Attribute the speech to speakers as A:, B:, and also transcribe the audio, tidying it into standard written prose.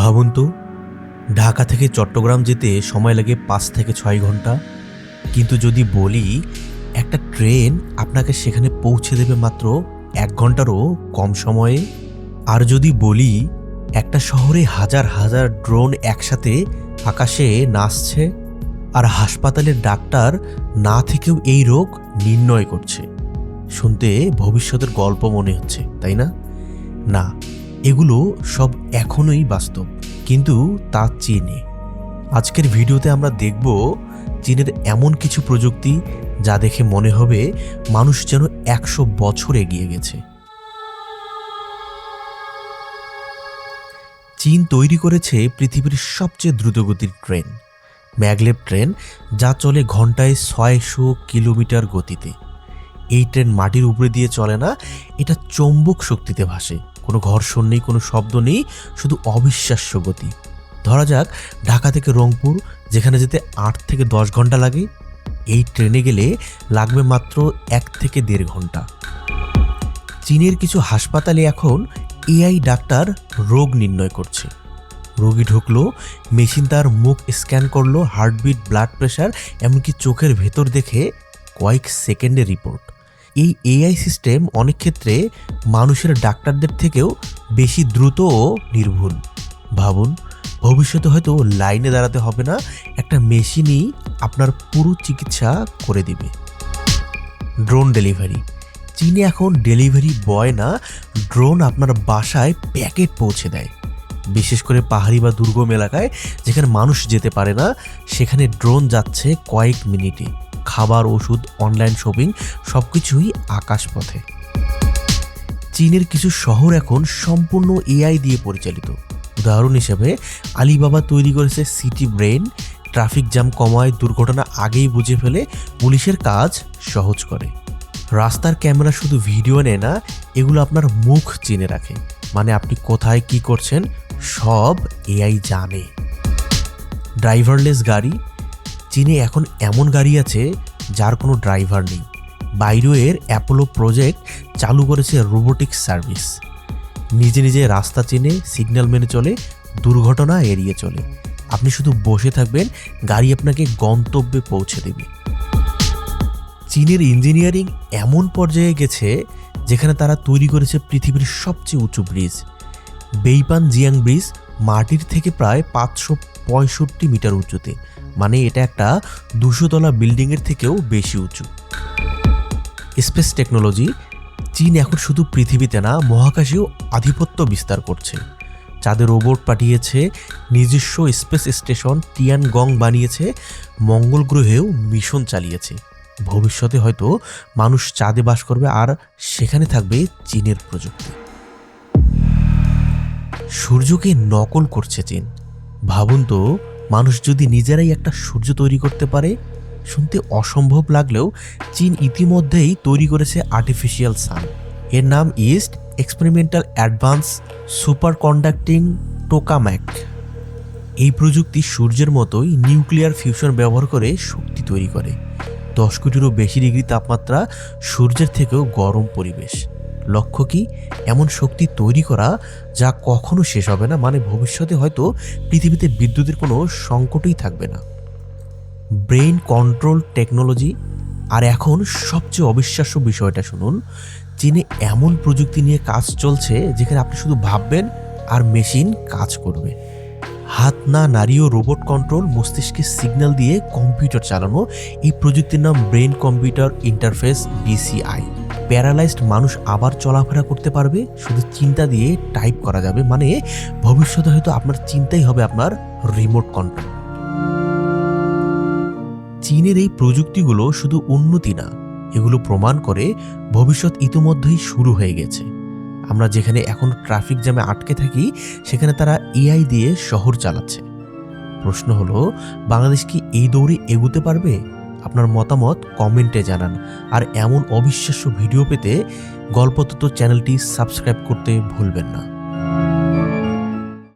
A: ভাবুন তো, ঢাকা থেকে চট্টগ্রাম যেতে সময় লাগে 5 থেকে 6 ঘন্টা, কিন্তু যদি বলি একটা ট্রেন আপনাকে সেখানে পৌঁছে দেবে মাত্র 1 ঘন্টারও কম সময়ে। আর যদি বলি একটা শহরে হাজার হাজার ড্রোন একসাথে আকাশে নাচছে আর হাসপাতালের ডাক্তার না থেকেও এই রোগ নির্ণয় করছে, শুনতে ভবিষ্যতের গল্প মনে হচ্ছে, তাই না? না, এগুলো সব এখনোই বাস্তব, কিন্তু তা চীনে। আজকের ভিডিওতে আমরা দেখব চীনের এমন কিছু প্রযুক্তি যা দেখে মনে হবে মানুষ যেন 100 বছর এগিয়ে গেছে। চীন তৈরি করেছে পৃথিবীর সবচেয়ে দ্রুতগতির ট্রেন, ম্যাগলেভ ট্রেন, যা চলে ঘন্টায় 600 কিলোমিটার গতিতে। এই ট্রেন মাটির উপরে দিয়ে চলে না, এটা চৌম্বক শক্তিতে ভাসে। কোনো ঘর্ষণ নেই, কোনো শব্দ নেই, শুধু অবিশ্বাস্য গতি। ধরা যাক ঢাকা থেকে রংপুর, যেখানে যেতে 8 থেকে 10 ঘন্টা লাগে, এই ট্রেনে গেলে লাগবে মাত্র 1 থেকে 1.5 ঘন্টা। চীনের কিছু হাসপাতালে এখন এআই ডাক্তার রোগ নির্ণয় করছে। রোগী ঢুকলো, মেশিন তার মুখ স্ক্যান করলো, হার্টবিট, ব্লাড প্রেশার, এমনকি চোখের ভেতর দেখে কয়েক সেকেন্ডের রিপোর্ট। এই এআই সিস্টেম অনেক ক্ষেত্রে মানুষের ডাক্তারদের থেকেও বেশি দ্রুত ও নির্ভুল। ভাবুন, ভবিষ্যতে হয়তো লাইনে দাঁড়াতে হবে না, একটা মেশিনই আপনার পুরো চিকিৎসা করে দিবে। Drone delivery. চীনে এখন ডেলিভারি বয় না, ড্রোন আপনার বাসায় প্যাকেট পৌঁছে দেয়। বিশেষ করে পাহাড়ি বা দুর্গম এলাকায় যেখানে মানুষ যেতে পারে না, সেখানে ড্রোন যাচ্ছে কয়েক মিনিটে। খাবার, ওষুধ, অনলাইন শপিং সবকিছুই আকাশপথে। চীনের কিছু শহর এখন সম্পূর্ণ এআই দিয়ে পরিচালিত। উদাহরণ হিসেবে আলিবাবা তৈরি করেছে সিটি ব্রেন, ট্রাফিক জ্যাম কমায়, দুর্ঘটনা আগেই বুঝে ফেলে, পুলিশের কাজ সহজ করে। রাস্তার ক্যামেরা শুধু ভিডিও নেয় না, এগুলো আপনার মুখ চিনে রাখে, মানে আপনি কোথায় কি করছেন সব এআই জানে। ড্রাইভারলেস গাড়ি। চীনে এখন এমন গাড়ি আছে যার কোনো ড্রাইভার নেই। বাইরোয়ের অ্যাপোলো প্রজেক্ট চালু করেছে রোবোটিক্স সার্ভিস। নিজে নিজে রাস্তা চেনে, সিগন্যাল মেনে চলে, দুর্ঘটনা এড়িয়ে চলে। আপনি শুধু বসে থাকবেন, গাড়ি আপনাকে গন্তব্যে পৌঁছে দেবে। চীনের ইঞ্জিনিয়ারিং এমন পর্যায়ে গেছে যেখানে তারা তৈরি করেছে পৃথিবীর সবচেয়ে উঁচু ব্রিজ। বেইপান জিয়াং ব্রিজ মাটির থেকে প্রায় 565 মিটার উঁচুতে, মানে এটা একটা 200 তলা বিল্ডিংয়ের থেকেও বেশি উঁচু। Space technology. চীন এখন শুধু পৃথিবীতে না, মহাকাশেও আধিপত্য বিস্তার করছে। চাঁদে রোবট পাঠিয়েছে, নিজস্ব স্পেস স্টেশন টিয়ানগং বানিয়েছে, মঙ্গল গ্রহেও মিশন চালিয়েছে। ভবিষ্যতে হয়তো মানুষ চাঁদে বাস করবে, আর সেখানে থাকবে চীনের প্রযুক্তি। সূর্যকে নকল করছে চীন। ভাবুন তো, মানুষ যদি নিজেরাই একটা সূর্য তৈরি করতে পারে। শুনতে অসম্ভব লাগলেও চীন ইতিমধ্যেই তৈরি করেছে আর্টিফিশিয়াল সান। এর নাম east experimental advance super conducting tokamak. এই প্রযুক্তি সূর্যের মতোই নিউক্লিয়ার ফিউশন ব্যবহার করে শক্তি তৈরি করে। 10 কোটিরও বেশি ডিগ্রি তাপমাত্রা, সূর্যের থেকেও গরম পরিবেশ। লক্ষ্য কি? এমন শক্তি তৈরি করা যা কখনো শেষ হবে না, মানে ভবিষ্যতে হয়তো পৃথিবীতে বিদ্যুতের কোনো সংকটই থাকবে না। Brain control technology. আর এখন সবচেয়ে অবিশ্বাস্য বিষয়টা শুনুন, চীনে এমন প্রযুক্তি নিয়ে কাজ চলছে যেখানে আপনি শুধু ভাববেন আর মেশিন কাজ করবে। হাত না নাড়িয়েও রোবট কন্ট্রোল, মস্তিষ্কে সিগন্যাল দিয়ে কম্পিউটার চালানো। এই প্রযুক্তির নাম brain computer interface, BCI। Paralysed মানুষ আবার চলাফেরা করতে পারবে, শুধু চিন্তা দিয়ে টাইপ করা যাবে, মানে ভবিষ্যতে হয়তো আপনার চিন্তাই হবে আপনার রিমোট কন্ট্রোল। চীনের এই প্রযুক্তিগুলো শুধু উন্নতি না, এগুলো প্রমাণ করে ভবিষ্যৎ ইতিমধ্যেই শুরু হয়ে গেছে। আমরা যেখানে এখন ট্রাফিক জ্যামে আটকে থাকি, সেখানে তারা এআই দিয়ে শহর চালাচ্ছে। প্রশ্ন হলো, বাংলাদেশ কি এই দৌড়ে এগোতে পারবে? আপনার মতামত কমেন্টে জানান। আর এমন অবিশ্বাস্য ভিডিও পেতে গল্পতত্ত্ব চ্যানেলটি সাবস্ক্রাইব করতে ভুলবেন না।